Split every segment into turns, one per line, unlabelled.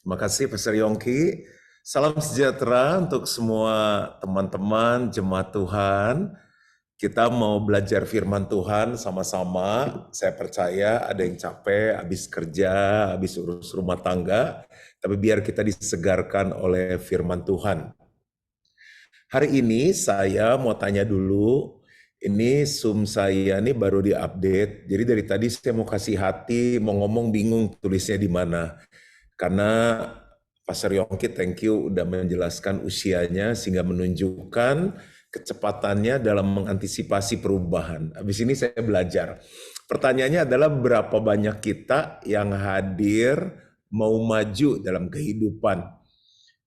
Terima kasih Pastor Yongki. Salam sejahtera untuk semua teman-teman jemaat Tuhan. Kita mau belajar firman Tuhan sama-sama. Saya percaya ada yang capek, habis kerja, habis urus rumah tangga. Tapi biar kita disegarkan oleh firman Tuhan. Hari ini saya mau tanya dulu, ini Zoom saya ini baru diupdate. Jadi dari tadi saya mau kasih hati, mau ngomong bingung tulisnya di mana. Karena Pastor Yongki, thank you udah menjelaskan usianya sehingga menunjukkan kecepatannya dalam mengantisipasi perubahan. Habis ini saya belajar. Pertanyaannya adalah berapa banyak kita yang hadir mau maju dalam kehidupan,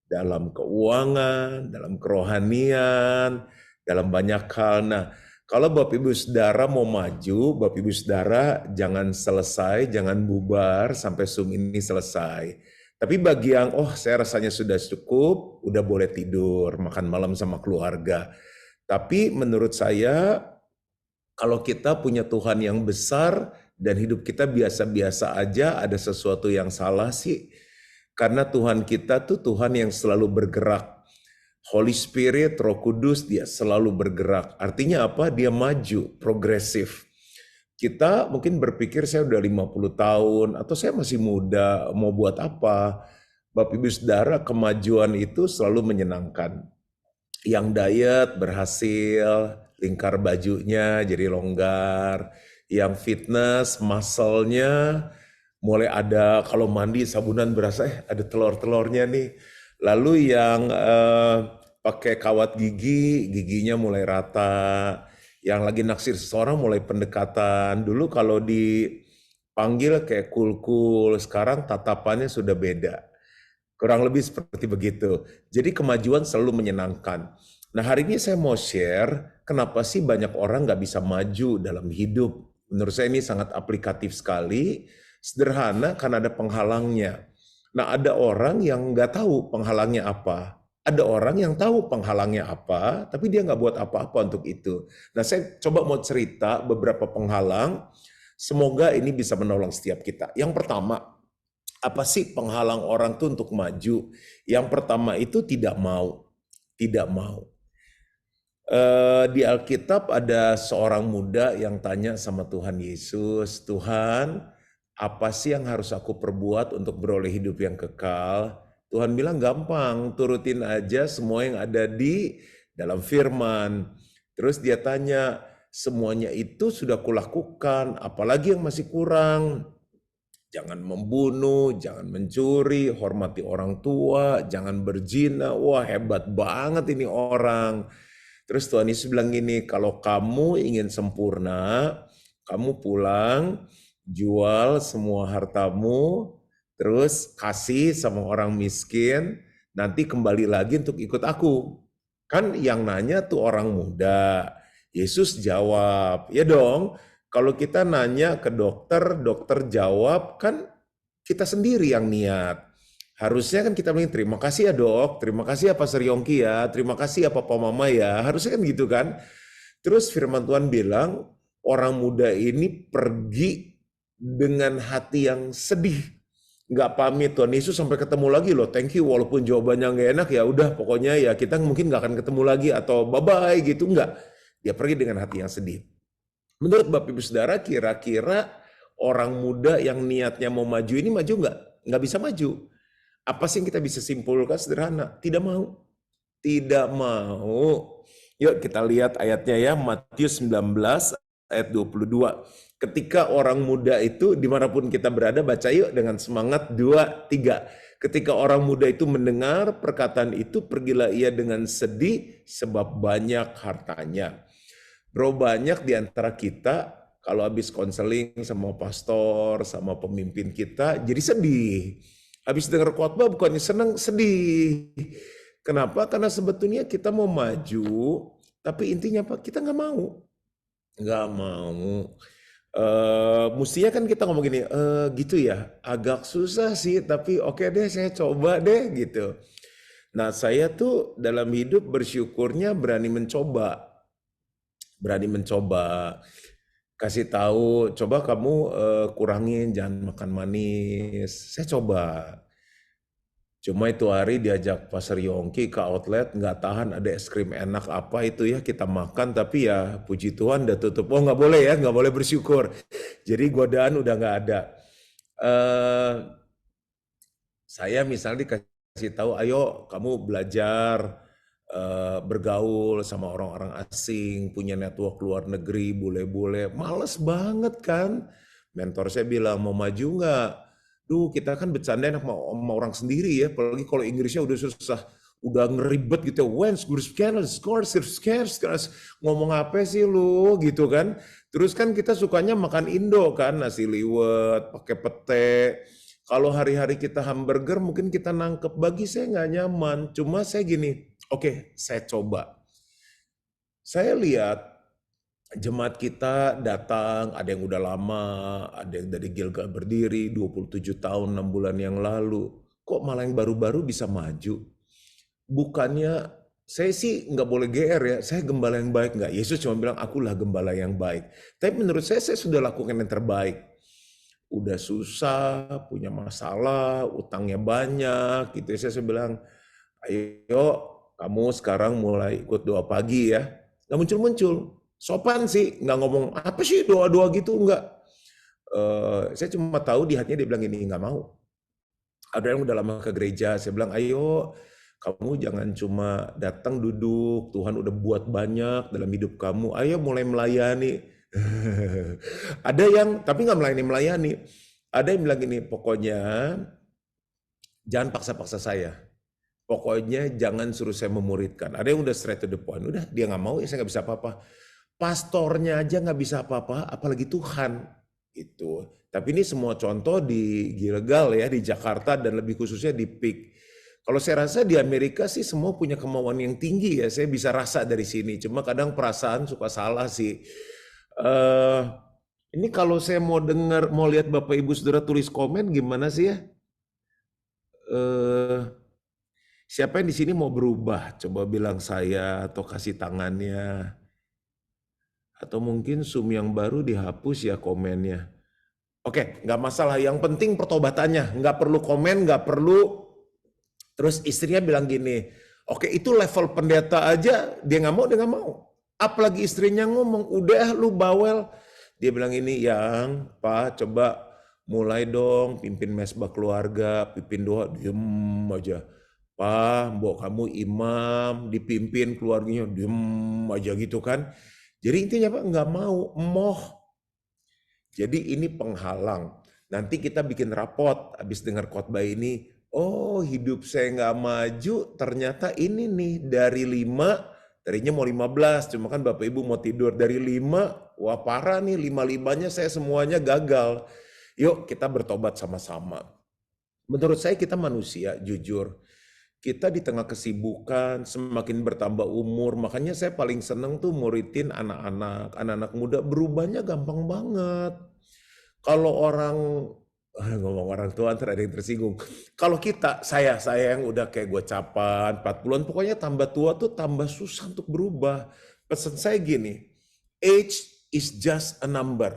dalam keuangan, dalam kerohanian, dalam banyak hal. Nah, kalau Bapak Ibu Saudara mau maju, Bapak Ibu Saudara jangan selesai, jangan bubar sampai Zoom ini selesai. Tapi bagi yang, saya rasanya sudah cukup, udah boleh tidur, makan malam sama keluarga. Tapi menurut saya, kalau kita punya Tuhan yang besar dan hidup kita biasa-biasa aja, ada sesuatu yang salah sih. Karena Tuhan kita tuh Tuhan yang selalu bergerak. Holy Spirit, Roh Kudus, dia selalu bergerak. Artinya apa? Dia maju, progresif. Kita mungkin berpikir saya udah 50 tahun, atau saya masih muda, mau buat apa? Bapak Ibu Saudara, kemajuan itu selalu menyenangkan. Yang diet berhasil, lingkar bajunya jadi longgar. Yang fitness, muscle-nya mulai ada, kalau mandi sabunan berasa ada telur-telurnya nih. Lalu yang pakai kawat gigi, giginya mulai rata. Yang lagi naksir seseorang mulai pendekatan. Dulu kalau dipanggil kayak cool-cool, sekarang tatapannya sudah beda. Kurang lebih seperti begitu. Jadi kemajuan selalu menyenangkan. Nah, hari ini saya mau share kenapa sih banyak orang nggak bisa maju dalam hidup. Menurut saya ini sangat aplikatif sekali. Sederhana karena ada penghalangnya. Nah, ada orang yang nggak tahu penghalangnya apa. Ada orang yang tahu penghalangnya apa, tapi dia nggak buat apa-apa untuk itu. Nah, saya coba mau cerita beberapa penghalang. Semoga ini bisa menolong setiap kita. Yang pertama, apa sih penghalang orang tuh untuk maju? Yang pertama itu tidak mau. Tidak mau. Di Alkitab ada seorang muda yang tanya sama Tuhan Yesus, Tuhan, apa sih yang harus aku perbuat untuk beroleh hidup yang kekal? Tuhan bilang gampang, turutin aja semua yang ada di dalam firman. Terus dia tanya, semuanya itu sudah kulakukan, apalagi yang masih kurang? Jangan membunuh, jangan mencuri, hormati orang tua, jangan berzina. Wah, hebat banget ini orang. Terus Tuhan Yesus bilang gini, kalau kamu ingin sempurna, kamu pulang, jual semua hartamu, terus kasih sama orang miskin, nanti kembali lagi untuk ikut aku. Kan yang nanya tuh orang muda. Yesus jawab, ya dong, kalau kita nanya ke dokter, dokter jawab, kan kita sendiri yang niat. Harusnya kan kita bilang, terima kasih ya dok, terima kasih ya Pastor Yongki ya, terima kasih ya Papa Mama ya, harusnya kan gitu kan. Terus firman Tuhan bilang, orang muda ini pergi dengan hati yang sedih. Nggak pamit, Tuhan Yesus sampai ketemu lagi loh, thank you, walaupun jawabannya nggak enak ya udah pokoknya ya kita mungkin nggak akan ketemu lagi atau bye-bye gitu, enggak. Dia pergi dengan hati yang sedih. Menurut Bapak Ibu Saudara, kira-kira orang muda yang niatnya mau maju ini maju nggak? Nggak bisa maju. Apa sih yang kita bisa simpulkan sederhana? Tidak mau. Tidak mau. Yuk kita lihat ayatnya ya, Matius 19 ayat 22. Ketika orang muda itu dimanapun kita berada, baca yuk dengan semangat 2, 3. Ketika orang muda itu mendengar perkataan itu, pergilah ia dengan sedih sebab banyak hartanya. Bro, banyak di antara kita kalau habis konseling sama pastor, sama pemimpin kita, jadi sedih. Habis dengar khotbah bukannya senang, sedih. Kenapa? Karena sebetulnya kita mau maju, tapi intinya apa? Kita nggak mau. Nggak mau. Mestinya kan kita ngomong gini, gitu ya, agak susah sih, tapi oke deh saya coba deh gitu. Nah saya tuh dalam hidup bersyukurnya berani mencoba. Berani mencoba, kasih tahu, coba kamu kurangin jangan makan manis. Saya coba. Cuma itu hari diajak Pastor Yongki ke outlet, nggak tahan ada es krim enak apa itu ya, kita makan, tapi ya puji Tuhan udah tutup. Oh nggak boleh ya, nggak boleh bersyukur. Jadi godaan udah nggak ada. Saya misalnya dikasih tahu, ayo kamu belajar bergaul sama orang-orang asing, punya network luar negeri, bule-bule. Males banget kan. Mentor saya bilang, mau maju nggak? Duh, kita kan bercanda sama orang sendiri ya, apalagi kalau Inggrisnya udah susah, udah ngeribet gitu. Ngomong apa sih lu gitu kan. Terus kan kita sukanya makan Indo kan, nasi liwet, pakai pete. Kalau hari-hari kita hamburger mungkin kita nangkep, bagi saya nggak nyaman. Cuma saya gini, oke, saya coba. Saya lihat jemaat kita datang, ada yang udah lama, ada yang dari Gilgal berdiri 27 tahun 6 bulan yang lalu. Kok malah yang baru-baru bisa maju? Bukannya, saya sih nggak boleh GR ya, saya gembala yang baik nggak? Yesus cuma bilang, akulah gembala yang baik. Tapi menurut saya sudah lakukan yang terbaik. Udah susah, punya masalah, utangnya banyak, gitu. Saya bilang, ayo kamu sekarang mulai ikut doa pagi ya. Nggak muncul-muncul. Sopan sih, nggak ngomong, apa sih doa-doa gitu, enggak. Saya cuma tahu di hatinya dia bilang ini, nggak mau. Ada yang udah lama ke gereja, saya bilang, ayo kamu jangan cuma datang duduk, Tuhan udah buat banyak dalam hidup kamu, ayo mulai melayani. Ada yang, tapi nggak melayani. Ada yang bilang gini, pokoknya jangan paksa-paksa saya. Pokoknya jangan suruh saya memuridkan. Ada yang udah straight to the point. Udah, dia nggak mau, ya saya nggak bisa apa-apa. Pastornya aja nggak bisa apa-apa, apalagi Tuhan. Itu. Tapi ini semua contoh di Gilgal ya, di Jakarta dan lebih khususnya di PIK. Kalau saya rasa di Amerika sih semua punya kemauan yang tinggi ya. Saya bisa rasa dari sini. Cuma kadang perasaan suka salah sih. Ini kalau saya mau dengar, mau lihat Bapak Ibu Saudara tulis komen gimana sih ya? Siapa yang di sini mau berubah? Coba bilang saya atau kasih tangannya. Atau mungkin Zoom yang baru dihapus ya komennya. Oke, nggak masalah. Yang penting pertobatannya. Nggak perlu komen, nggak perlu. Terus istrinya bilang gini, oke itu level pendeta aja, dia nggak mau, dia nggak mau. Apalagi istrinya ngomong, udah lu bawel. Dia bilang ini, yang Pak coba mulai dong pimpin mesbah keluarga, pimpin doa, diem aja. Pak, mbok kamu imam, dipimpin keluarganya, diem aja gitu kan. Jadi intinya Pak nggak mau, emoh. Jadi ini penghalang. Nanti kita bikin rapot habis dengar khotbah ini. Oh hidup saya nggak maju, ternyata ini nih dari 5, tadinya mau 15, cuma kan Bapak Ibu mau tidur. Dari 5, wah parah nih, 5-5-nya saya semuanya gagal. Yuk kita bertobat sama-sama. Menurut saya kita manusia, jujur. Kita di tengah kesibukan, semakin bertambah umur, makanya saya paling seneng tuh muridin anak-anak muda, berubahnya gampang banget. Kalau orang, ngomong orang tua ntar ada yang tersinggung. Kalau kita, saya yang udah kayak gue capan, 40-an, pokoknya tambah tua tuh tambah susah untuk berubah. Pesan saya gini, age is just a number.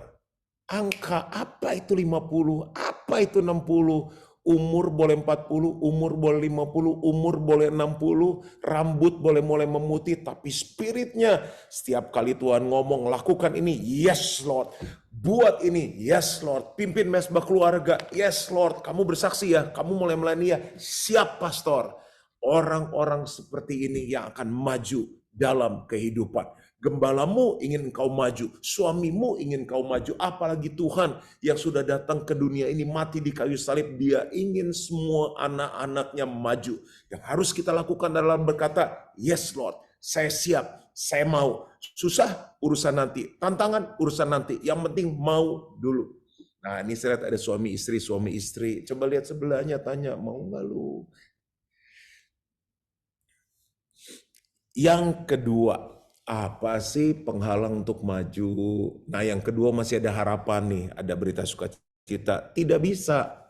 Angka apa itu 50, apa itu 60, umur boleh 40, umur boleh 50, umur boleh 60, rambut boleh mulai memutih, tapi spiritnya setiap kali Tuhan ngomong lakukan ini, yes Lord. Buat ini, yes Lord. Pimpin mesbah keluarga, yes Lord. Kamu bersaksi ya, kamu mulai melayani ya, siap pastor. Orang-orang seperti ini yang akan maju dalam kehidupan. Gembalamu ingin engkau maju, suamimu ingin engkau maju, apalagi Tuhan yang sudah datang ke dunia ini mati di kayu salib, dia ingin semua anak-anaknya maju. Yang harus kita lakukan dalam berkata, yes Lord, saya siap, saya mau. Susah, urusan nanti. Tantangan, urusan nanti. Yang penting mau dulu. Nah ini saya lihat ada suami istri. Coba lihat sebelahnya, tanya, mau nggak lu? Yang kedua, apa sih penghalang untuk maju? Nah yang kedua masih ada harapan nih, ada berita sukacita. Tidak bisa.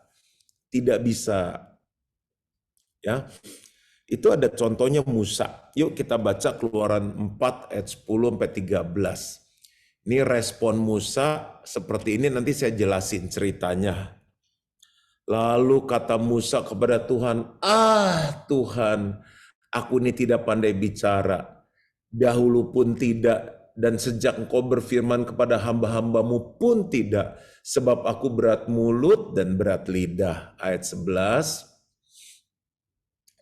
Ya, itu ada contohnya Musa. Yuk kita baca Keluaran 4 ayat 10-13. Ini respon Musa seperti ini, nanti saya jelasin ceritanya. Lalu kata Musa kepada Tuhan, Tuhan, aku ini tidak pandai bicara, dahulu pun tidak, dan sejak Engkau berfirman kepada hamba-hambamu pun tidak, sebab aku berat mulut dan berat lidah. Ayat 11,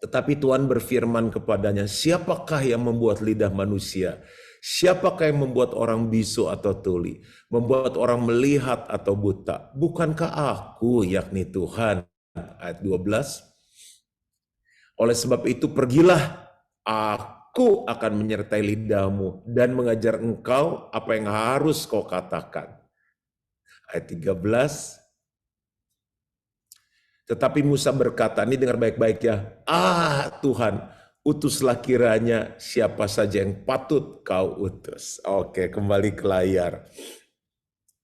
tetapi Tuhan berfirman kepadanya, siapakah yang membuat lidah manusia? Siapakah yang membuat orang bisu atau tuli? Membuat orang melihat atau buta? Bukankah aku, yakni Tuhan? Ayat 12. Oleh sebab itu pergilah, aku akan menyertai lidahmu dan mengajar engkau apa yang harus kau katakan. Ayat 13. Tetapi Musa berkata, ini dengar baik-baik ya, Tuhan, utuslah kiranya siapa saja yang patut kau utus. Oke, kembali ke layar.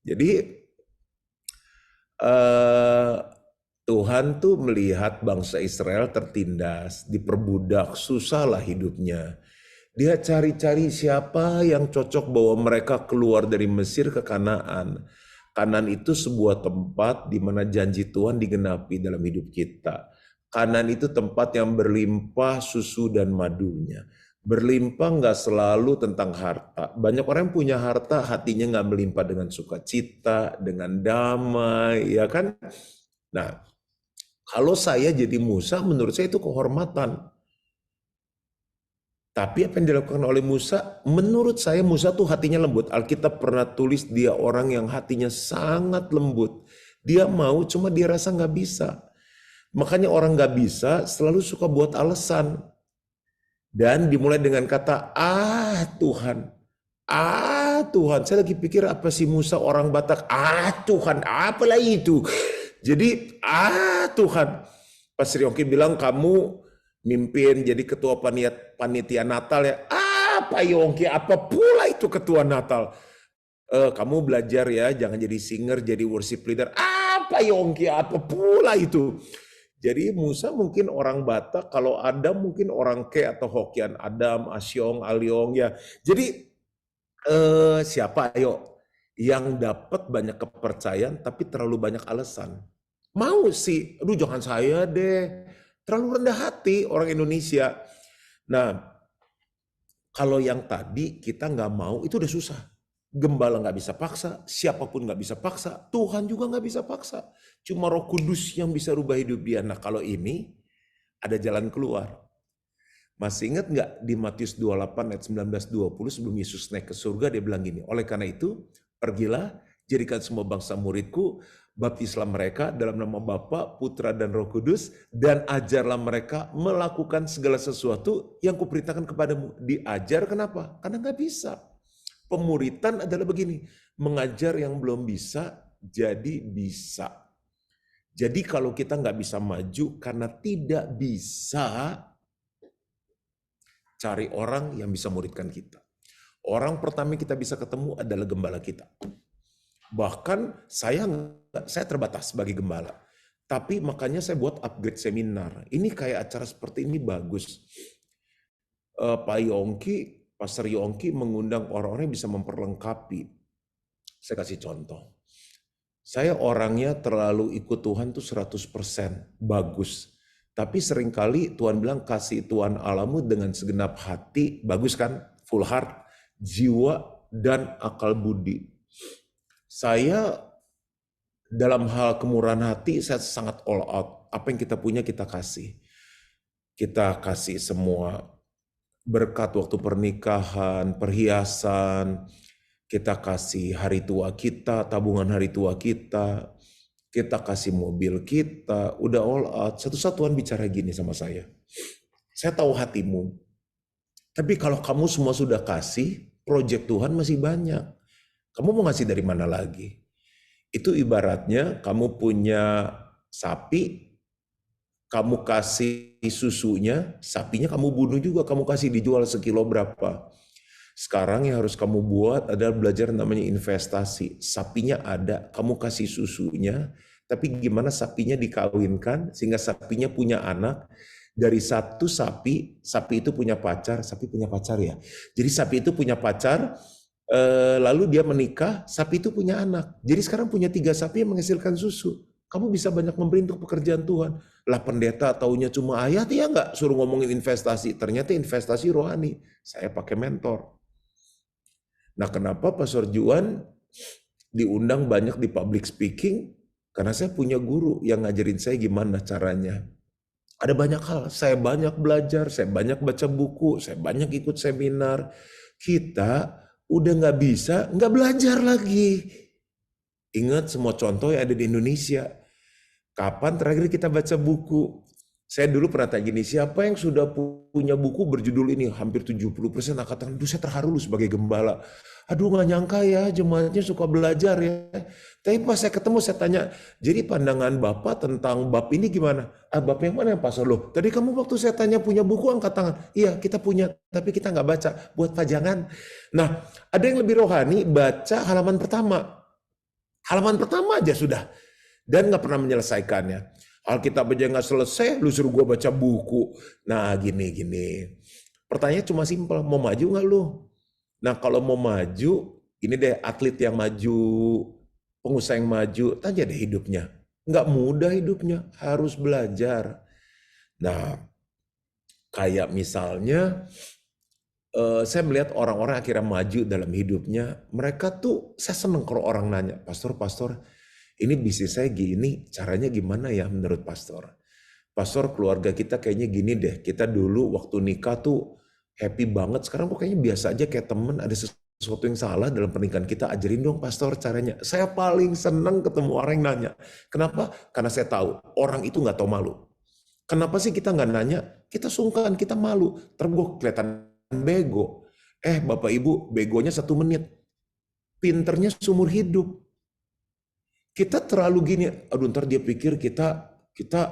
Jadi Tuhan tuh melihat bangsa Israel tertindas, diperbudak, susahlah hidupnya. Dia cari-cari siapa yang cocok bawa mereka keluar dari Mesir ke Kanaan. Kanaan itu sebuah tempat di mana janji Tuhan digenapi dalam hidup kita. Kanaan itu tempat yang berlimpah susu dan madunya. Berlimpah nggak selalu tentang harta. Banyak orang yang punya harta, hatinya nggak melimpah dengan sukacita, dengan damai, ya kan? Nah, kalau saya jadi Musa, menurut saya itu kehormatan. Tapi apa yang dilakukan oleh Musa, menurut saya Musa tuh hatinya lembut. Alkitab pernah tulis dia orang yang hatinya sangat lembut. Dia mau, cuma dia rasa nggak bisa. Makanya orang nggak bisa selalu suka buat alasan. Dan dimulai dengan kata, Tuhan. Tuhan. Saya lagi pikir apa sih Musa orang Batak? Tuhan, apalah itu? Jadi, Tuhan. Pas Sri Yongki bilang, kamu mimpin jadi ketua panitia Natal ya. Apa Yongki? Apa pula itu ketua Natal? Kamu belajar ya, jangan jadi singer, jadi worship leader. Apa Yongki? Apa pula itu? Jadi Musa mungkin orang Batak, kalau Adam mungkin orang Ke atau Hokian, Adam, Asyong, Aliong ya. Jadi siapa ayo yang dapat banyak kepercayaan tapi terlalu banyak alasan? Mau sih, aduh jangan saya deh. Terlalu rendah hati orang Indonesia. Nah, kalau yang tadi kita nggak mau, itu udah susah. Gembala nggak bisa paksa, siapapun nggak bisa paksa, Tuhan juga nggak bisa paksa. Cuma Roh Kudus yang bisa rubah hidup dia. Nah, kalau ini ada jalan keluar. Masih ingat nggak di Matius 28 ayat 19-20 sebelum Yesus naik ke surga dia bilang gini, oleh karena itu pergilah, jadikan semua bangsa muridku, baptislah mereka dalam nama Bapa, Putra dan Roh Kudus, dan ajarlah mereka melakukan segala sesuatu yang kuperintahkan kepadamu. Diajar kenapa? Karena nggak bisa. Pemuritan adalah begini, mengajar yang belum bisa jadi bisa. Jadi kalau kita nggak bisa maju karena tidak bisa, cari orang yang bisa muridkan kita. Orang pertama kita bisa ketemu adalah gembala kita. Bahkan saya terbatas sebagai gembala. Tapi makanya saya buat upgrade seminar. Ini kayak acara seperti ini bagus. Pak Yongki, Pastor Yongki mengundang orang-orang yang bisa memperlengkapi. Saya kasih contoh. Saya orangnya terlalu ikut Tuhan tuh 100%. Bagus. Tapi seringkali Tuhan bilang kasih Tuhan Allahmu dengan segenap hati. Bagus kan? Full heart, jiwa, dan akal budi. Saya dalam hal kemurahan hati saya sangat all out. Apa yang kita punya kita kasih. Kita kasih semua berkat waktu pernikahan, perhiasan, kita kasih hari tua kita, tabungan hari tua kita kasih mobil kita, udah all out. Satu-satu Tuhan bicara gini sama saya tahu hatimu. Tapi kalau kamu semua sudah kasih, proyek Tuhan masih banyak. Kamu mau ngasih dari mana lagi? Itu ibaratnya kamu punya sapi, kamu kasih susunya, sapinya kamu bunuh juga, kamu kasih dijual sekilo berapa. Sekarang yang harus kamu buat adalah belajar namanya investasi. Sapinya ada, kamu kasih susunya, tapi gimana sapinya dikawinkan sehingga sapinya punya anak. Dari satu sapi itu punya pacar, sapi punya pacar ya. Jadi sapi itu punya pacar, lalu dia menikah, sapi itu punya anak. Jadi sekarang punya 3 sapi yang menghasilkan susu. Kamu bisa banyak memberi untuk pekerjaan Tuhan. Lah pendeta taunya cuma ayat, ya nggak suruh ngomongin investasi. Ternyata investasi rohani. Saya pakai mentor. Nah kenapa Pastor Juan diundang banyak di public speaking? Karena saya punya guru yang ngajarin saya gimana caranya. Ada banyak hal, saya banyak belajar, saya banyak baca buku, saya banyak ikut seminar. Kita udah nggak bisa, nggak belajar lagi. Ingat semua contoh yang ada di Indonesia. Kapan terakhir kita baca buku? Saya dulu pernah tanya gini, siapa yang sudah punya buku berjudul ini? Hampir 70% angkatan, aduh saya terharu loh sebagai gembala. Aduh nggak nyangka ya, jemaatnya suka belajar ya. Tapi pas saya ketemu, saya tanya, jadi pandangan Bapak tentang bab ini gimana? Bab yang mana yang Pastor? Loh, tadi kamu waktu saya tanya punya buku, angkat tangan. Iya, kita punya, tapi kita nggak baca, buat pajangan. Nah, ada yang lebih rohani, baca halaman pertama. Halaman pertama aja sudah. Dan nggak pernah menyelesaikannya. Alkitab aja nggak selesai, lu suruh gue baca buku. Nah gini. Pertanyaan cuma simpel, mau maju nggak lu? Nah kalau mau maju, ini deh atlet yang maju, pengusaha yang maju, tanya deh hidupnya. Nggak mudah hidupnya, harus belajar. Nah kayak misalnya, saya melihat orang-orang akhirnya maju dalam hidupnya, mereka tuh, saya seneng kalau orang nanya, Pastor, ini bisnis saya gini, caranya gimana ya menurut Pastor? Pastor, keluarga kita kayaknya gini deh, kita dulu waktu nikah tuh happy banget, sekarang kok kayaknya biasa aja kayak temen, ada sesuatu yang salah dalam pernikahan kita, ajarin dong Pastor caranya. Saya paling senang ketemu orang yang nanya. Kenapa? Karena saya tahu, orang itu nggak tahu malu. Kenapa sih kita nggak nanya? Kita sungkan, kita malu. Terus kelihatan bego. Bapak Ibu, begonya 1 menit. Pinternya seumur hidup. Kita terlalu gini, aduh ntar dia pikir kita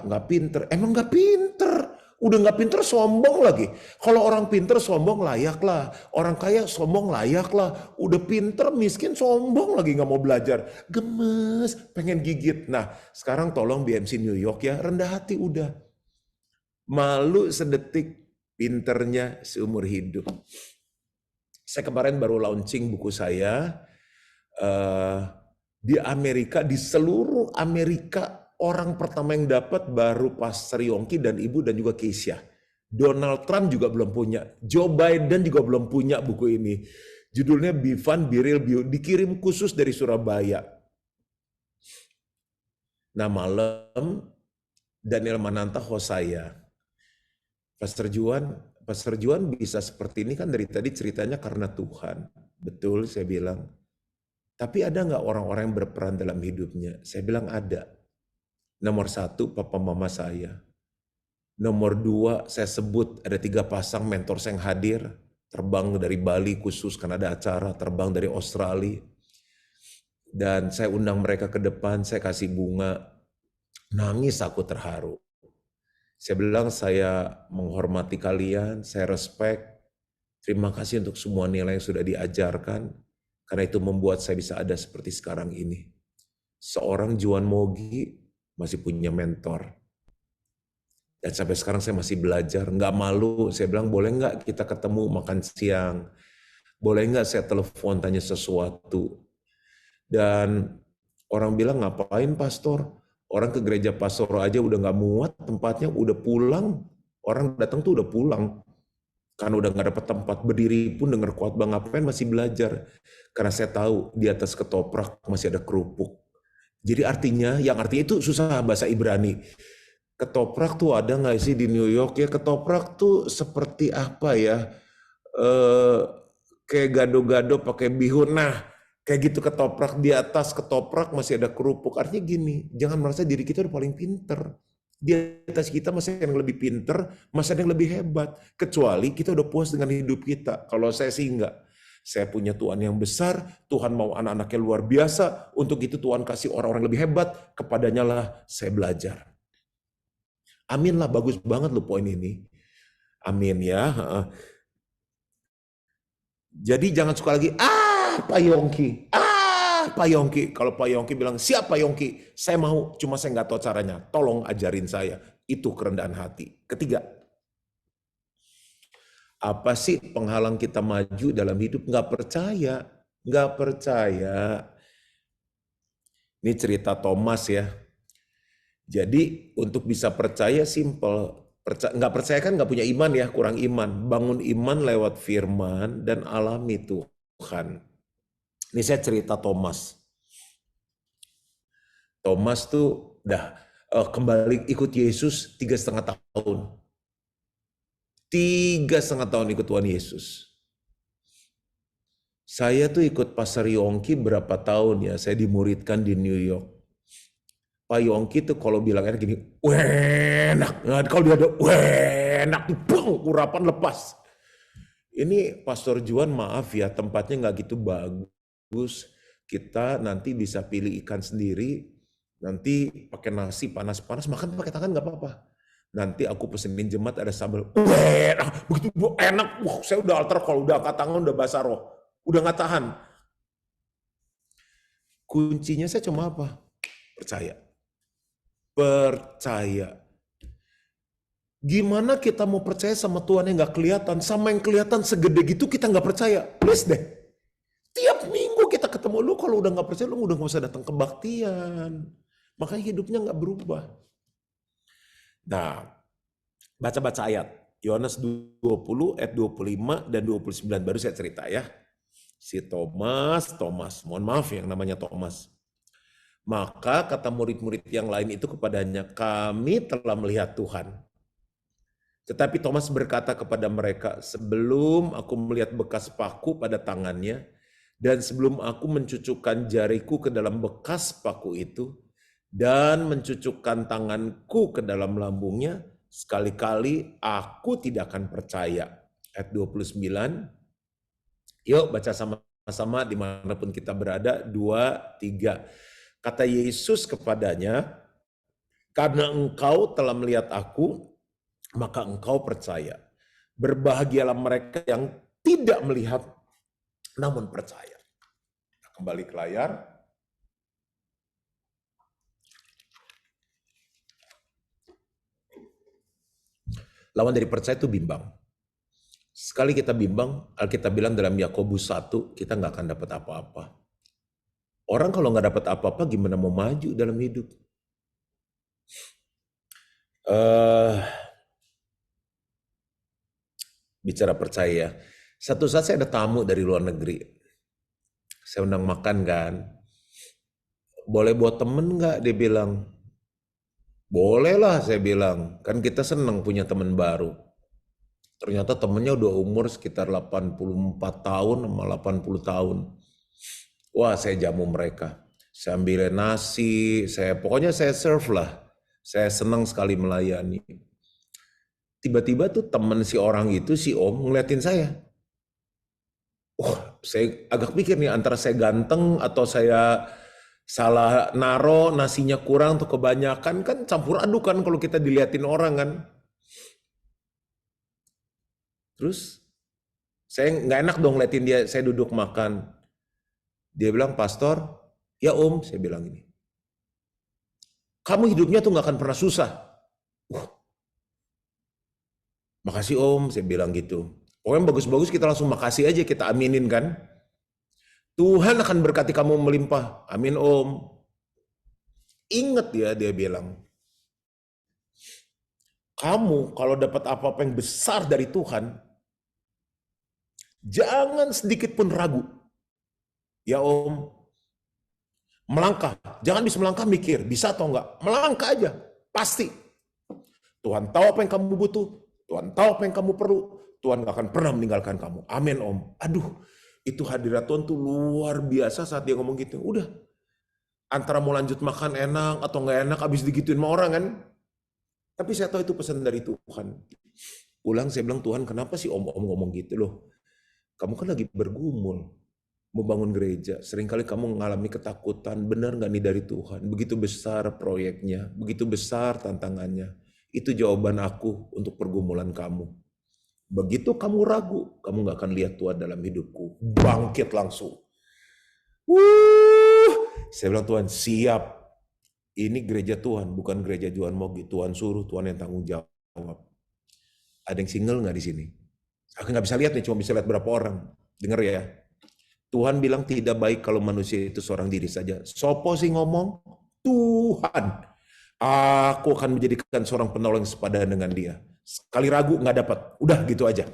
nggak pinter. Emang nggak pinter, udah nggak pinter sombong lagi. Kalau orang pinter sombong layaklah, orang kaya sombong layaklah. Udah pinter miskin sombong lagi nggak mau belajar, gemes, pengen gigit. Nah sekarang tolong BMC New York ya, rendah hati udah. Malu sedetik, pinternya seumur hidup. Saya kemarin baru launching buku saya. Di Amerika, di seluruh Amerika, orang pertama yang dapat baru Pastor Yongki dan Ibu dan juga Keisha. Donald Trump juga belum punya. Joe Biden juga belum punya buku ini. Judulnya Be Fun, Be Real, dikirim khusus dari Surabaya. Nah malam, Daniel Mananta host saya. Pastor Juan bisa seperti ini kan dari tadi ceritanya karena Tuhan. Betul, saya bilang. Tapi ada nggak orang-orang yang berperan dalam hidupnya? Saya bilang ada. Nomor 1, papa mama saya. Nomor 2, saya sebut ada 3 pasang mentor saya yang hadir. Terbang dari Bali khusus karena ada acara, terbang dari Australia. Dan saya undang mereka ke depan, saya kasih bunga. Nangis aku terharu. Saya bilang saya menghormati kalian, saya respect. Terima kasih untuk semua nilai yang sudah diajarkan. Karena itu membuat saya bisa ada seperti sekarang ini. Seorang Juan Mogi masih punya mentor. Dan sampai sekarang saya masih belajar. Nggak malu, saya bilang boleh nggak kita ketemu makan siang. Boleh nggak saya telepon tanya sesuatu. Dan orang bilang ngapain pastor? Orang ke gereja pastor aja udah nggak muat, tempatnya udah pulang. Orang datang tuh udah pulang. Karena udah nggak dapat tempat, berdiri pun denger khotbah ngapain masih belajar. Karena saya tahu di atas ketoprak masih ada kerupuk. Jadi artinya itu susah bahasa Ibrani. Ketoprak tuh ada nggak sih di New York ya? Ketoprak tuh seperti apa ya? Kayak gado-gado pakai bihun. Nah, kayak gitu ketoprak, di atas ketoprak masih ada kerupuk. Artinya gini, jangan merasa diri kita udah paling pinter. Di atas kita masih ada yang lebih pinter, masih ada yang lebih hebat. Kecuali kita udah puas dengan hidup kita. Kalau saya sih enggak. Saya punya Tuhan yang besar, Tuhan mau anak-anaknya luar biasa. Untuk itu Tuhan kasih orang-orang lebih hebat, kepadanya lah saya belajar. Amin lah, bagus banget loh poin ini. Amin ya. Jadi jangan suka lagi, Pak Yongki, Pak Yongki. Kalau Pak Yongki bilang, siap Pak Yongki, saya mau, cuma saya nggak tahu caranya. Tolong ajarin saya. Itu kerendahan hati. Ketiga, apa sih penghalang kita maju dalam hidup? Nggak percaya. Nggak percaya. Ini cerita Thomas ya. Jadi untuk bisa percaya simple. Nggak percaya kan nggak punya iman ya, kurang iman. Bangun iman lewat firman dan alami Tuhan. Ini saya cerita Thomas. Thomas tuh udah kembali ikut Yesus 3,5 tahun. 3,5 tahun ikut Tuhan Yesus. Saya tuh ikut Pastor Yongki berapa tahun ya, saya dimuridkan di New York. Pak Yongki tuh kalau bilangnya gini, enak. Nah, kalau dia ada, enak, urapan lepas. Ini Pastor Juan maaf ya, tempatnya nggak gitu bagus. Kita nanti bisa pilih ikan sendiri, nanti pakai nasi panas-panas, makan pakai tangan nggak apa-apa. Nanti aku pesenin jemaat ada sambal, enak, begitu enak. Wah, saya udah altar kalau udah angkat tangan udah basah roh, udah nggak tahan. Kuncinya saya cuma apa? Percaya. Percaya. Gimana kita mau percaya sama Tuhan yang nggak kelihatan, sama yang kelihatan segede gitu kita nggak percaya? Please deh. Tiap minggu kita ketemu lu, kalau udah nggak percaya lu udah nggak usah datang kebaktian. Makanya hidupnya nggak berubah. Nah, baca-baca ayat. Yohanes 20 ayat 25 dan 29 baru saya cerita ya. Si Thomas, mohon maaf yang namanya Thomas. Maka kata murid-murid yang lain itu kepadanya, kami telah melihat Tuhan. Tetapi Thomas berkata kepada mereka, sebelum aku melihat bekas paku pada tangannya, dan sebelum aku mencucukkan jariku ke dalam bekas paku itu, dan mencucukkan tanganku ke dalam lambungnya, sekali-kali aku tidak akan percaya. Ayat 29, yuk baca sama-sama dimanapun kita berada, 2, 3. Kata Yesus kepadanya, karena engkau telah melihat aku, maka engkau percaya. Berbahagialah mereka yang tidak melihat, namun percaya. Kembali ke layar. Lawan dari percaya itu bimbang. Sekali kita bimbang, Alkitab bilang dalam Yakobus 1, kita nggak akan dapat apa-apa. Orang kalau nggak dapat apa-apa, gimana mau maju dalam hidup? Bicara percaya, satu saat saya ada tamu dari luar negeri. Saya undang makan kan. Boleh buat temen nggak? Dia bilang. Boleh lah saya bilang. Kan kita senang punya teman baru. Ternyata temennya udah umur sekitar 84 tahun sama 80 tahun. Wah, saya jamu mereka. Saya ambilin nasi, pokoknya saya serve lah. Saya senang sekali melayani. Tiba-tiba tuh temen si orang itu, si Om, ngeliatin saya. Saya agak pikir nih antara saya ganteng atau saya salah naro, nasinya kurang atau kebanyakan, kan campur aduk kan kalau kita diliatin orang kan. Terus saya nggak enak dong ngeliatin dia, saya duduk makan. Dia bilang, Pastor, ya Om, saya bilang ini. Kamu hidupnya tuh nggak akan pernah susah. Makasih Om, saya bilang gitu. Pokoknya bagus-bagus kita langsung makasih aja, kita aminin kan. Tuhan akan berkati kamu melimpah. Amin Om. Ingat ya, dia bilang. Kamu kalau dapat apa-apa yang besar dari Tuhan, jangan sedikit pun ragu. Ya Om, melangkah. Jangan bisa melangkah mikir, bisa atau enggak. Melangkah aja, pasti. Tuhan tahu apa yang kamu butuh, Tuhan tahu apa yang kamu perlu, Tuhan gak akan pernah meninggalkan kamu. Amin Om. Aduh, itu hadirat Tuhan tuh luar biasa saat dia ngomong gitu. Udah, antara mau lanjut makan enak atau nggak enak, abis digituin sama orang kan. Tapi saya tahu itu pesan dari Tuhan. Pulang saya bilang, Tuhan kenapa sih Om ngomong gitu loh. Kamu kan lagi bergumul, membangun gereja. Seringkali kamu mengalami ketakutan, benar nggak nih dari Tuhan? Begitu besar proyeknya, begitu besar tantangannya. Itu jawaban aku untuk pergumulan kamu. Begitu kamu ragu, kamu nggak akan lihat Tuhan dalam hidupku. Bangkit langsung. Saya bilang, Tuhan siap. Ini gereja Tuhan, bukan gereja Tuhan mau Tuhan suruh, Tuhan yang tanggung jawab. Ada yang single nggak di sini? Aku nggak bisa lihat nih, cuma bisa lihat berapa orang. Dengar ya. Tuhan bilang tidak baik kalau manusia itu seorang diri saja. Sopo sih ngomong? Tuhan. Aku akan menjadikan seorang penolong sepadan dengan dia. Sekali ragu nggak dapat, udah gitu aja.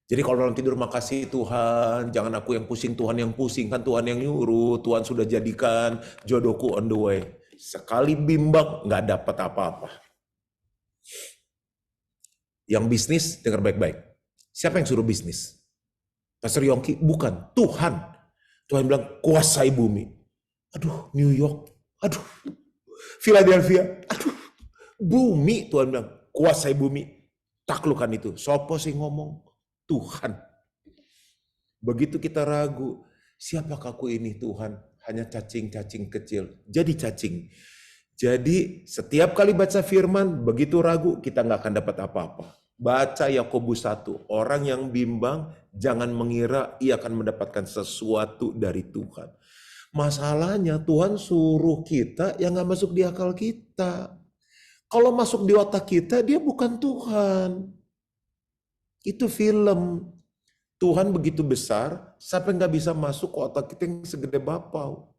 Jadi kalau dalam tidur, makasih Tuhan, jangan aku yang pusing, Tuhan yang pusing, kan Tuhan yang nyuruh, Tuhan sudah jadikan jodohku on the way. Sekali bimbang, nggak dapat apa-apa. Yang bisnis, dengar baik-baik. Siapa yang suruh bisnis? Pastor Yongki? Bukan, Tuhan. Tuhan bilang, kuasai bumi. Aduh, New York. Aduh, Philadelphia. Aduh, bumi. Tuhan bilang, kuasai bumi. Taklukan itu. Sopo sih ngomong? Tuhan. Begitu kita ragu, siapakah aku ini Tuhan? Hanya cacing-cacing kecil. Jadi cacing. Jadi setiap kali baca firman, begitu ragu, kita nggak akan dapat apa-apa. Baca Yakobus 1, orang yang bimbang, jangan mengira ia akan mendapatkan sesuatu dari Tuhan. Masalahnya Tuhan suruh kita yang nggak masuk di akal kita. Kalau masuk di otak kita, dia bukan Tuhan. Itu film. Tuhan begitu besar, sampai nggak bisa masuk ke otak kita yang segede bapau.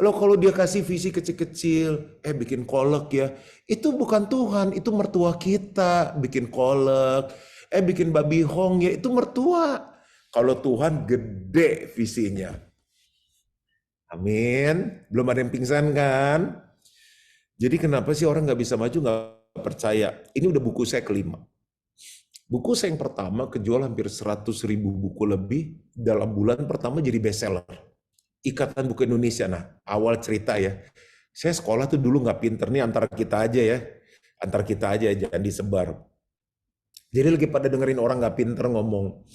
Kalau dia kasih visi kecil-kecil, bikin kolek ya, itu bukan Tuhan, itu mertua kita. Bikin kolek, bikin babi hong ya, itu mertua. Kalau Tuhan gede visinya. Amin. Belum ada yang pingsan kan? Jadi kenapa sih orang nggak bisa maju, nggak percaya? Ini udah buku saya kelima. Buku saya yang pertama kejual hampir 100.000 buku lebih, dalam bulan pertama jadi bestseller. Ikatan Buku Indonesia, nah awal cerita ya. Saya sekolah tuh dulu nggak pinter, nih antara kita aja ya. Antara kita aja, jangan disebar. Jadi lagi pada dengerin orang nggak pinter ngomong.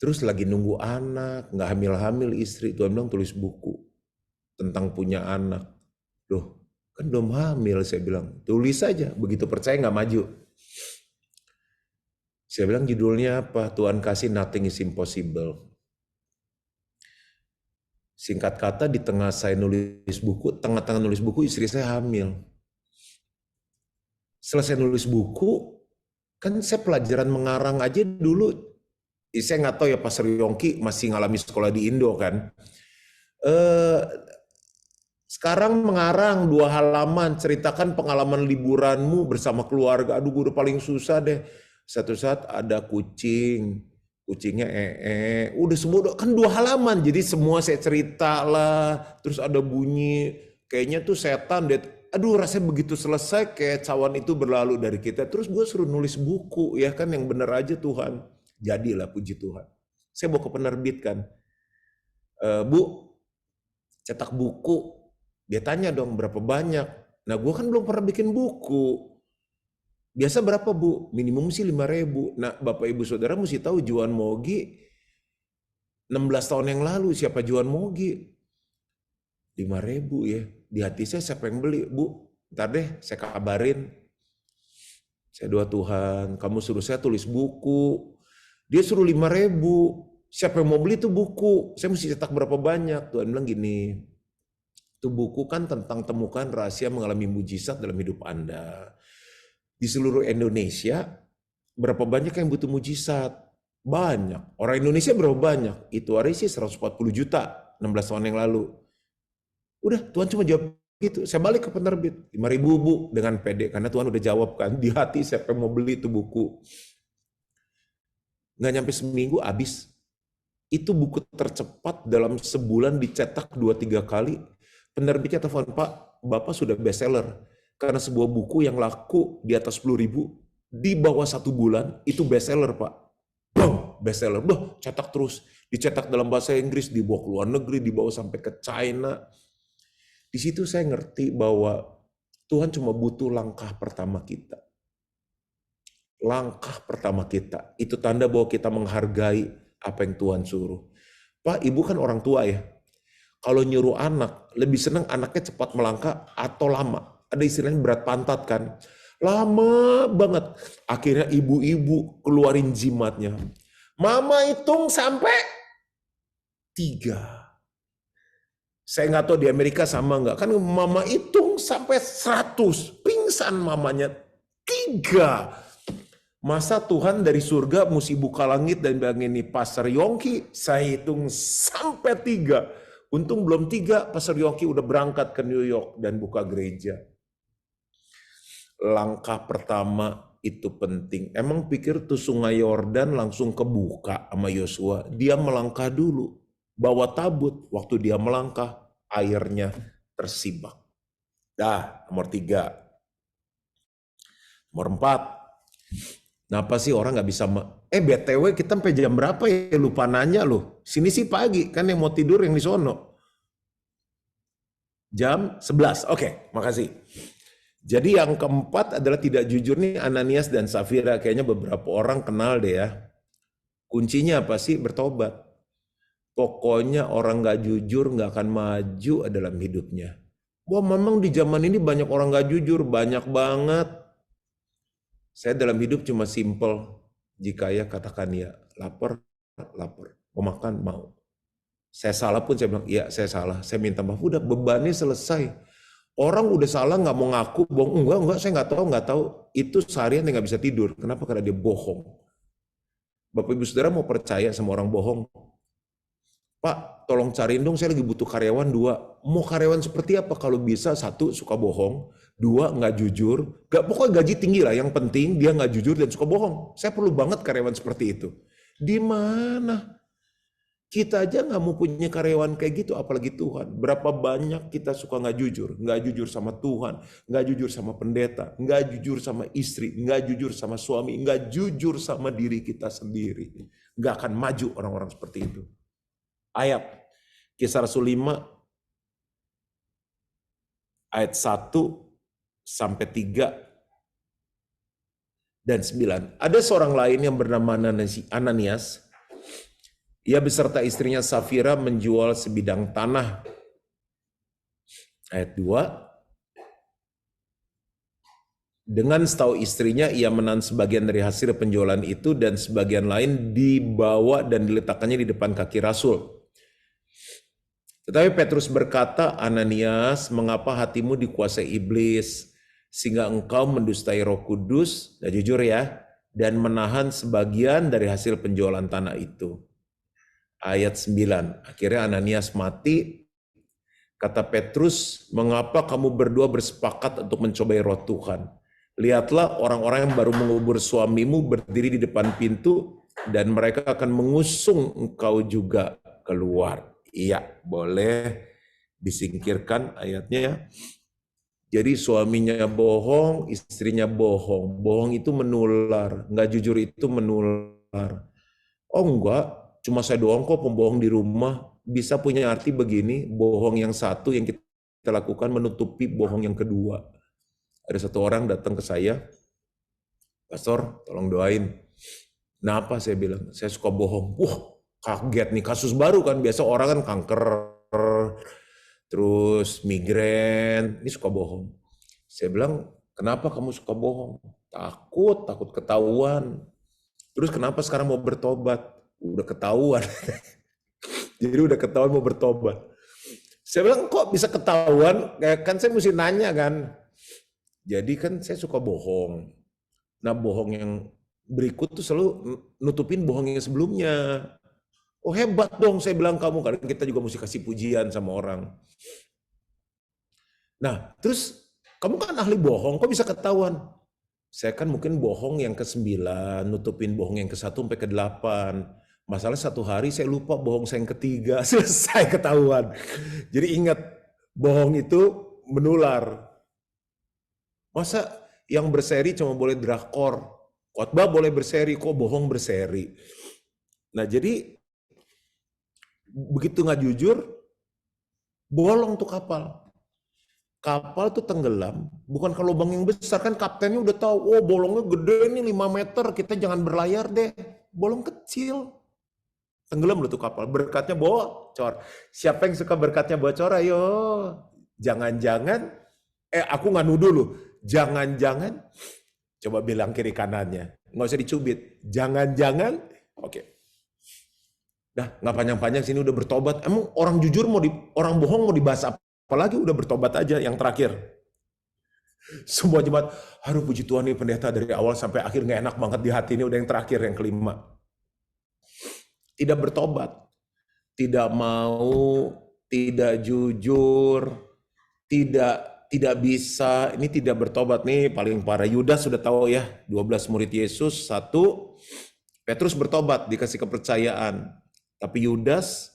Terus lagi nunggu anak, nggak hamil-hamil istri, Tuhan bilang tulis buku tentang punya anak. Loh, kan belum hamil, saya bilang. Tulis saja, begitu percaya nggak maju. Saya bilang judulnya apa? Tuhan kasih nothing is impossible. Singkat kata di tengah saya nulis buku, tengah-tengah nulis buku istri saya hamil. Selesai nulis buku, kan saya pelajaran mengarang aja dulu. Saya nggak tahu ya Pastor Yongki masih ngalami sekolah di Indo kan. Sekarang mengarang 2 halaman, ceritakan pengalaman liburanmu bersama keluarga. Aduh, gue udah paling susah deh. Satu saat ada kucing, kucingnya udah semua kan 2 halaman, jadi semua saya cerita lah, terus ada bunyi, kayaknya tuh setan deh. Aduh, rasanya begitu selesai kayak cawan itu berlalu dari kita. Terus gue suruh nulis buku, ya kan yang bener aja Tuhan. Jadilah, puji Tuhan. Saya bawa ke penerbit kan, Bu, cetak buku. Dia tanya dong berapa banyak. Nah gue kan belum pernah bikin buku. Biasa berapa Bu? Minimum sih 5.000. Nah Bapak Ibu Saudara mesti tahu Juan Mogi 16 tahun yang lalu siapa Juan Mogi? 5.000 ya. Di hati saya siapa yang beli? Bu, ntar deh saya kabarin. Saya doa Tuhan, kamu suruh saya tulis buku. Dia suruh 5.000. Siapa yang mau beli tuh buku? Saya mesti cetak berapa banyak? Tuhan bilang gini, itu buku kan tentang temukan rahasia mengalami mujizat dalam hidup Anda. Di seluruh Indonesia, berapa banyak yang butuh mujizat? Banyak. Orang Indonesia berapa banyak? Itu hari sih 140 juta, 16 tahun yang lalu. Udah, Tuhan cuma jawab gitu. Saya balik ke penerbit, 5.000 Bu, dengan pede. Karena Tuhan udah jawab kan, di hati siapa yang mau beli itu buku. Nggak nyampe seminggu, habis. Itu buku tercepat dalam sebulan dicetak 2-3 kali. Penerbitnya telepon, Pak, Bapak sudah bestseller. Karena sebuah buku yang laku di atas 10.000, di bawah 1 bulan, itu bestseller Pak. Boom, bestseller. Boh, cetak terus. Dicetak dalam bahasa Inggris, dibawa ke luar negeri, dibawa sampai ke China. Di situ saya ngerti bahwa Tuhan cuma butuh langkah pertama kita. Langkah pertama kita. Itu tanda bahwa kita menghargai apa yang Tuhan suruh. Pak, Ibu kan orang tua ya. Kalau nyuruh anak, lebih senang anaknya cepat melangkah atau lama. Ada istilahnya berat pantat kan. Lama banget. Akhirnya ibu-ibu keluarin jimatnya. Mama hitung sampai 3. Saya nggak tahu di Amerika sama nggak. Kan mama hitung sampai 100. Pingsan mamanya. 3. Masa Tuhan dari surga mesti buka langit dan bilang ini Pastor Yongki, saya hitung sampai 3. Untung belum 3, Pastor Yoki udah berangkat ke New York dan buka gereja. Langkah pertama itu penting. Emang pikir tuh sungai Yordan langsung kebuka sama Yosua? Dia melangkah dulu, bawa tabut. Waktu dia melangkah, airnya tersibak. Dah, nomor 3. Nomor 4. Kenapa sih orang nggak bisa... BTW kita sampai jam berapa ya? Lupa nanya loh. Sini sih pagi, kan yang mau tidur yang di sono. Jam 11. Oke, makasih. Jadi yang keempat adalah tidak jujur nih, Ananias dan Safira. Kayaknya beberapa orang kenal deh ya. Kuncinya apa sih? Bertobat. Pokoknya orang nggak jujur nggak akan maju dalam hidupnya. Wah, memang di zaman ini banyak orang nggak jujur, banyak banget. Saya dalam hidup cuma simple. Jika ya katakan ya, lapar, lapar. Mau makan, mau. Saya salah pun saya bilang, iya saya salah. Saya minta maaf, udah bebannya selesai. Orang udah salah nggak mau ngaku, bohong. Enggak, saya nggak tahu. Itu seharian dia nggak bisa tidur. Kenapa? Karena dia bohong. Bapak Ibu Saudara mau percaya sama orang bohong? Pak, tolong cariin dong, saya lagi butuh karyawan 2. Mau karyawan seperti apa? Kalau bisa 1, suka bohong. 2, nggak jujur. Pokoknya gaji tinggi lah. Yang penting dia nggak jujur dan suka bohong. Saya perlu banget karyawan seperti itu. Di mana? Kita aja nggak mau punya karyawan kayak gitu, apalagi Tuhan. Berapa banyak kita suka nggak jujur sama Tuhan, nggak jujur sama pendeta, nggak jujur sama istri, nggak jujur sama suami, nggak jujur sama diri kita sendiri. Nggak akan maju orang-orang seperti itu. Ayat Kisah Rasul 5 ayat 1 sampai 3 dan 9. Ada seorang lain yang bernama Ananias. Ia beserta istrinya Safira menjual sebidang tanah. Ayat 2. Dengan setahu istrinya, ia menahan sebagian dari hasil penjualan itu dan sebagian lain dibawa dan diletakkannya di depan kaki Rasul. Tetapi Petrus berkata, Ananias, mengapa hatimu dikuasai iblis, sehingga engkau mendustai Roh Kudus, dan jujur ya, dan menahan sebagian dari hasil penjualan tanah itu. Ayat 9, akhirnya Ananias mati. Kata Petrus, mengapa kamu berdua bersepakat untuk mencobai roh Tuhan? Lihatlah orang-orang yang baru mengubur suamimu berdiri di depan pintu dan mereka akan mengusung engkau juga keluar. Iya, boleh disingkirkan ayatnya ya. Jadi suaminya bohong, istrinya bohong. Bohong itu menular, nggak jujur itu menular. Oh enggak, cuma saya doang kok pembohong di rumah. Bisa punya arti begini, bohong yang satu yang kita lakukan menutupi bohong yang kedua. Ada satu orang datang ke saya, Pastor tolong doain. Kenapa? Saya bilang, saya suka bohong. Wah, kaget nih, kasus baru kan. Biasa orang kan kanker, terus migrain, ini suka bohong. Saya bilang, kenapa kamu suka bohong? Takut ketahuan. Terus kenapa sekarang mau bertobat? Udah ketahuan. Jadi udah ketahuan mau bertobat. Saya bilang, kok bisa ketahuan? Kan saya mesti nanya kan. Jadi kan saya suka bohong. Nah bohong yang berikut tuh selalu nutupin bohong yang sebelumnya. Oh hebat dong saya bilang kamu. Karena kita juga mesti kasih pujian sama orang. Nah terus kamu kan ahli bohong, kok bisa ketahuan? Saya kan mungkin bohong yang ke-9, nutupin bohong yang ke-1 sampai ke-8. Masalah satu hari saya lupa bohong saya yang ke-3, selesai ketahuan. Jadi ingat, bohong itu menular. Masa yang berseri cuma boleh drakor, khotbah boleh berseri, kok bohong berseri. Nah jadi, begitu nggak jujur, bolong tuh kapal. Kapal tuh tenggelam, bukan ke lubang yang besar, kan kaptennya udah tahu, oh bolongnya gede nih 5 meter, kita jangan berlayar deh. Bolong kecil. Tenggelam loh tuh kapal, berkatnya bocor. Siapa yang suka berkatnya bocor, ayo. Jangan-jangan, aku nggak nuduh loh, jangan-jangan, coba bilang kiri kanannya, nggak usah dicubit, jangan-jangan, oke. Dah, nggak panjang-panjang sini udah bertobat. Emang orang jujur orang bohong mau dibahas apa? Apalagi udah bertobat aja yang terakhir. Semua jemaat, aduh puji Tuhan nih pendeta dari awal sampai akhir nggak enak banget di hati, ini udah yang terakhir, yang kelima. Tidak bertobat, tidak mau tidak jujur, tidak bisa, ini tidak bertobat nih paling parah. Yudas sudah tahu ya, 12 murid Yesus, satu Petrus bertobat, dikasih kepercayaan. Tapi Yudas,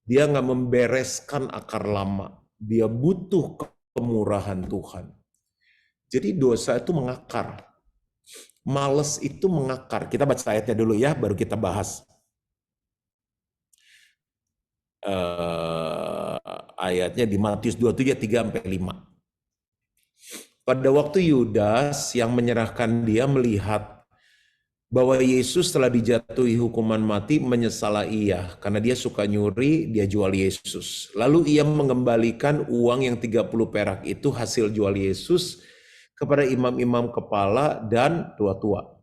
dia nggak membereskan akar lama. Dia butuh kemurahan Tuhan. Jadi dosa itu mengakar. Males itu mengakar. Kita baca ayatnya dulu ya, baru kita bahas. Ayatnya di Matius 27, 3-5. Pada waktu Yudas yang menyerahkan dia melihat bahwa Yesus telah dijatuhi hukuman mati, menyesalah ia. Karena dia suka nyuri, dia jual Yesus. Lalu ia mengembalikan uang yang 30 perak itu hasil jual Yesus kepada imam-imam kepala dan tua-tua.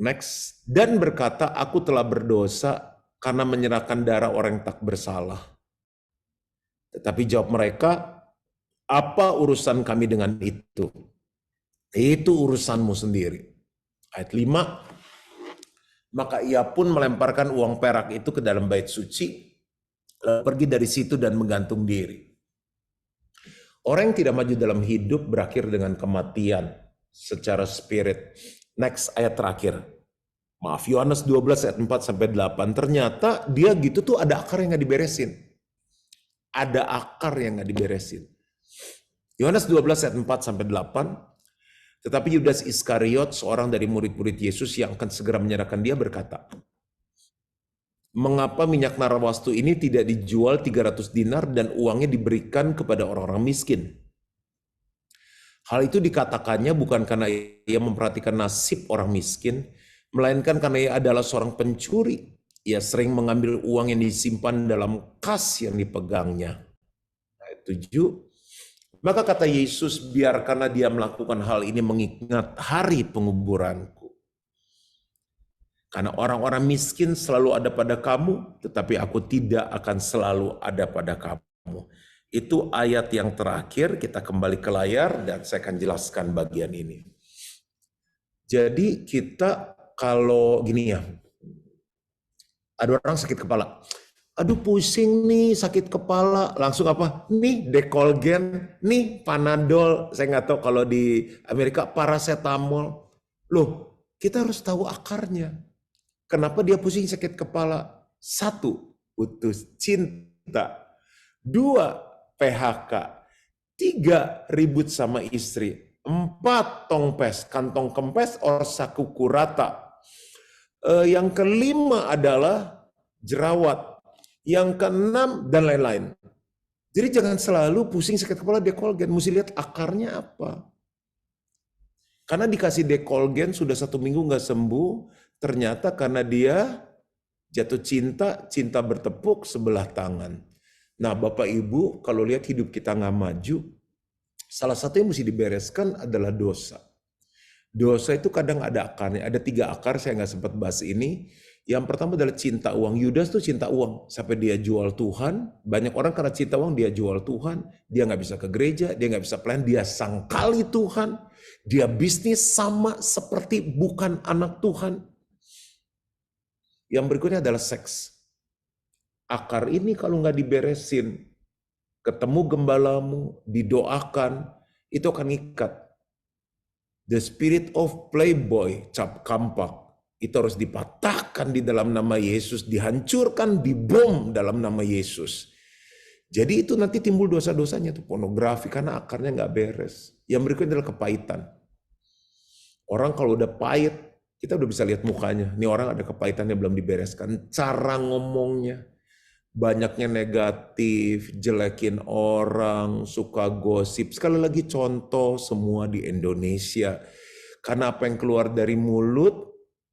Next. Dan berkata, aku telah berdosa karena menyerahkan darah orang yang tak bersalah. Tetapi jawab mereka, apa urusan kami dengan itu? Itu urusanmu sendiri. Ayat 5, maka ia pun melemparkan uang perak itu ke dalam bait suci, lalu pergi dari situ dan menggantung diri. Orang yang tidak maju dalam hidup berakhir dengan kematian secara spirit. Next, ayat terakhir. Maaf, Yohanes 12 ayat 4-8. Ternyata dia gitu tuh ada akar yang gak diberesin. Ada akar yang gak diberesin. Yohanes 12 ayat 4-8. Tetapi Yudas Iskariot, seorang dari murid-murid Yesus yang akan segera menyerahkan dia, berkata, mengapa minyak narwastu ini tidak dijual 300 dinar dan uangnya diberikan kepada orang-orang miskin? Hal itu dikatakannya bukan karena ia memperhatikan nasib orang miskin, melainkan karena ia adalah seorang pencuri. Ia sering mengambil uang yang disimpan dalam kas yang dipegangnya. Ayat 7. Maka kata Yesus, biarkanlah dia melakukan hal ini mengingat hari penguburanku. Karena orang-orang miskin selalu ada pada kamu, tetapi aku tidak akan selalu ada pada kamu. Itu ayat yang terakhir, kita kembali ke layar dan saya akan jelaskan bagian ini. Jadi kita kalau gini ya, ada orang sakit kepala. Aduh pusing nih, sakit kepala, langsung apa? Nih Decolgen, nih Panadol, saya nggak tahu kalau di Amerika paracetamol. Loh, kita harus tahu akarnya. Kenapa dia pusing sakit kepala? 1, putus cinta. 2, PHK. 3, ribut sama istri. 4, tongpes, kantong kempes, or saku kurata. Yang kelima adalah jerawat. Yang keenam dan lain-lain. Jadi jangan selalu pusing sakit kepala Decolgen, mesti lihat akarnya apa. Karena dikasih Decolgen sudah 1 minggu nggak sembuh, ternyata karena dia jatuh cinta, cinta bertepuk sebelah tangan. Nah Bapak Ibu, kalau lihat hidup kita nggak maju, salah satu yang mesti dibereskan adalah dosa. Dosa itu kadang ada akarnya, ada 3 akar, saya nggak sempat bahas ini. Yang pertama adalah cinta uang. Yudas tuh cinta uang, sampai dia jual Tuhan. Banyak orang karena cinta uang dia jual Tuhan, dia nggak bisa ke gereja, dia nggak bisa pelayan, dia sangkali Tuhan, dia bisnis sama seperti bukan anak Tuhan. Yang berikutnya adalah seks. Akar ini kalau nggak diberesin, ketemu gembalamu, didoakan, itu akan ikat. The spirit of playboy, cap kampak, itu harus dipatahkan di dalam nama Yesus, dihancurkan, dibom dalam nama Yesus. Jadi itu nanti timbul dosa-dosanya tuh, pornografi, karena akarnya nggak beres. Yang berikutnya adalah kepahitan. Orang kalau udah pahit, kita udah bisa lihat mukanya. Ini orang ada kepahitannya belum dibereskan. Cara ngomongnya, banyaknya negatif, jelekin orang, suka gosip. Sekali lagi contoh semua di Indonesia. Karena apa yang keluar dari mulut,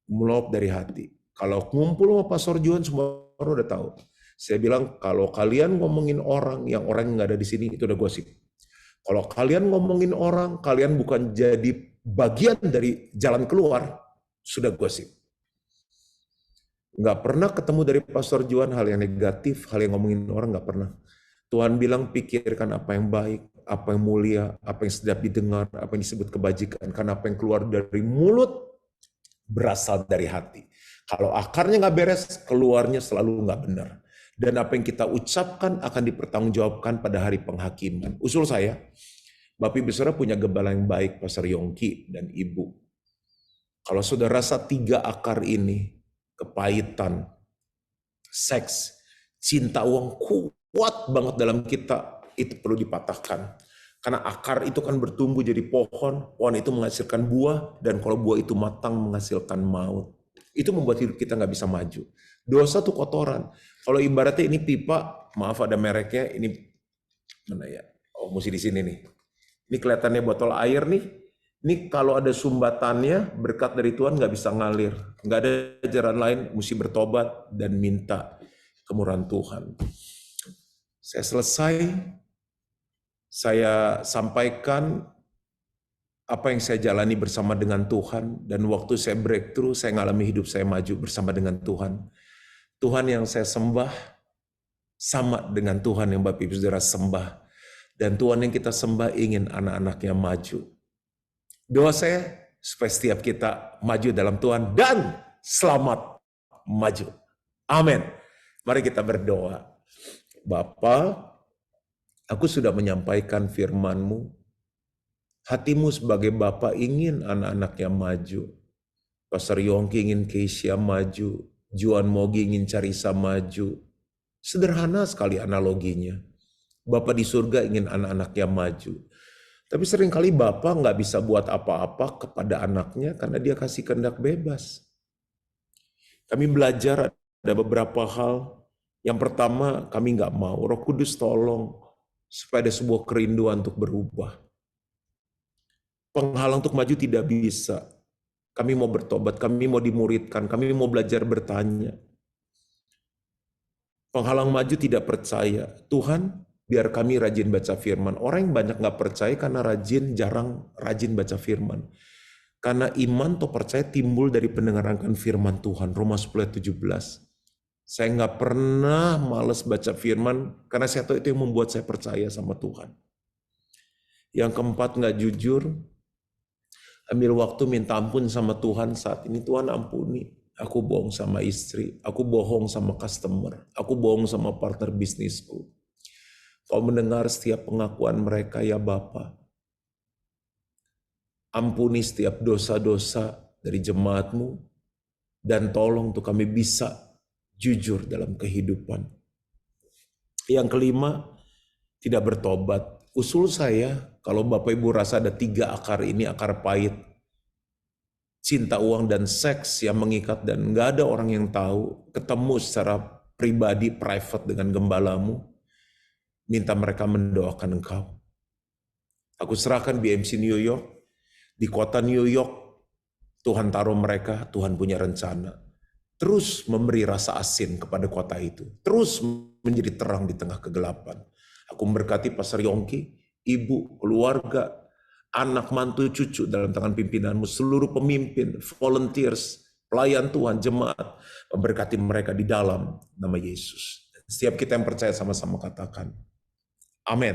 meluap dari hati. Kalau ngumpul sama Pastor Juan, semua orang udah tahu. Saya bilang, kalau kalian ngomongin orang yang nggak ada di sini, itu udah gosip. Kalau kalian ngomongin orang, kalian bukan jadi bagian dari jalan keluar, sudah gosip. Nggak pernah ketemu dari Pastor Juan hal yang negatif, hal yang ngomongin orang, nggak pernah. Tuhan bilang, pikirkan apa yang baik, apa yang mulia, apa yang sedap didengar, apa yang disebut kebajikan. Karena apa yang keluar dari mulut, berasal dari hati. Kalau akarnya nggak beres, keluarnya selalu nggak benar. Dan apa yang kita ucapkan akan dipertanggungjawabkan pada hari penghakiman. Usul saya, Bapak Ibu Saudara punya gembala yang baik, Pastor Yongki dan Ibu. Kalau saudara rasa 3 akar ini, kepahitan, seks, cinta uang kuat banget dalam kita, itu perlu dipatahkan. Karena akar itu kan bertumbuh jadi pohon itu menghasilkan buah, dan kalau buah itu matang menghasilkan maut. Itu membuat hidup kita nggak bisa maju. Dosa itu kotoran. Kalau ibaratnya ini pipa, maaf ada mereknya, ini mana ya? Oh, mesti di sini nih. Ini kelihatannya botol air nih. Ini kalau ada sumbatannya, berkat dari Tuhan nggak bisa ngalir. Nggak ada jalan lain, mesti bertobat dan minta kemurahan Tuhan. Saya selesai, saya sampaikan apa yang saya jalani bersama dengan Tuhan, dan waktu saya breakthrough, saya ngalami hidup saya maju bersama dengan Tuhan. Tuhan yang saya sembah sama dengan Tuhan yang Bapak Ibu Saudara sembah. Dan Tuhan yang kita sembah ingin anak-anaknya maju. Doa saya supaya setiap kita maju dalam Tuhan dan selamat maju. Amin. Mari kita berdoa. Bapa, aku sudah menyampaikan firman-Mu. Hatimu sebagai Bapa ingin anak-anaknya maju. Pastor Yongki ingin Keisha maju. Juan Mogi ingin Carissa maju. Sederhana sekali analoginya. Bapa di surga ingin anak-anaknya maju. Tapi seringkali Bapa nggak bisa buat apa-apa kepada anaknya karena dia kasih kehendak bebas. Kami belajar ada beberapa hal. Yang pertama, kami nggak mau. Roh Kudus tolong supaya ada sebuah kerinduan untuk berubah. Penghalang untuk maju tidak bisa. Kami mau bertobat, kami mau dimuridkan, kami mau belajar bertanya. Penghalang maju tidak percaya. Tuhan, biar kami rajin baca firman. Orang yang banyak nggak percaya karena jarang rajin baca firman. Karena iman atau percaya timbul dari pendengaran firman Tuhan. Roma 10:17. Saya nggak pernah males baca firman karena saya tahu itu yang membuat saya percaya sama Tuhan. Yang keempat, nggak jujur. Ambil waktu minta ampun sama Tuhan saat ini. Tuhan ampuni. Aku bohong sama istri. Aku bohong sama customer. Aku bohong sama partner bisnisku. Kau mendengar setiap pengakuan mereka ya Bapa. Ampuni setiap dosa-dosa dari jemaat-Mu. Dan tolong untuk kami bisa jujur dalam kehidupan. Yang kelima, tidak bertobat. Usul saya, kalau Bapak Ibu rasa ada 3 akar ini, akar pahit, cinta uang dan seks yang mengikat dan nggak ada orang yang tahu, ketemu secara pribadi, private dengan gembalamu, minta mereka mendoakan engkau. Aku serahkan BMC New York, di kota New York, Tuhan taruh mereka, Tuhan punya rencana. Terus memberi rasa asin kepada kota itu. Terus menjadi terang di tengah kegelapan. Aku memberkati Pastor Yongki, ibu, keluarga, anak, mantu, cucu dalam tangan pimpinanmu, seluruh pemimpin, volunteers, pelayan Tuhan, jemaat, memberkati mereka di dalam nama Yesus. Setiap kita yang percaya sama-sama katakan, amin.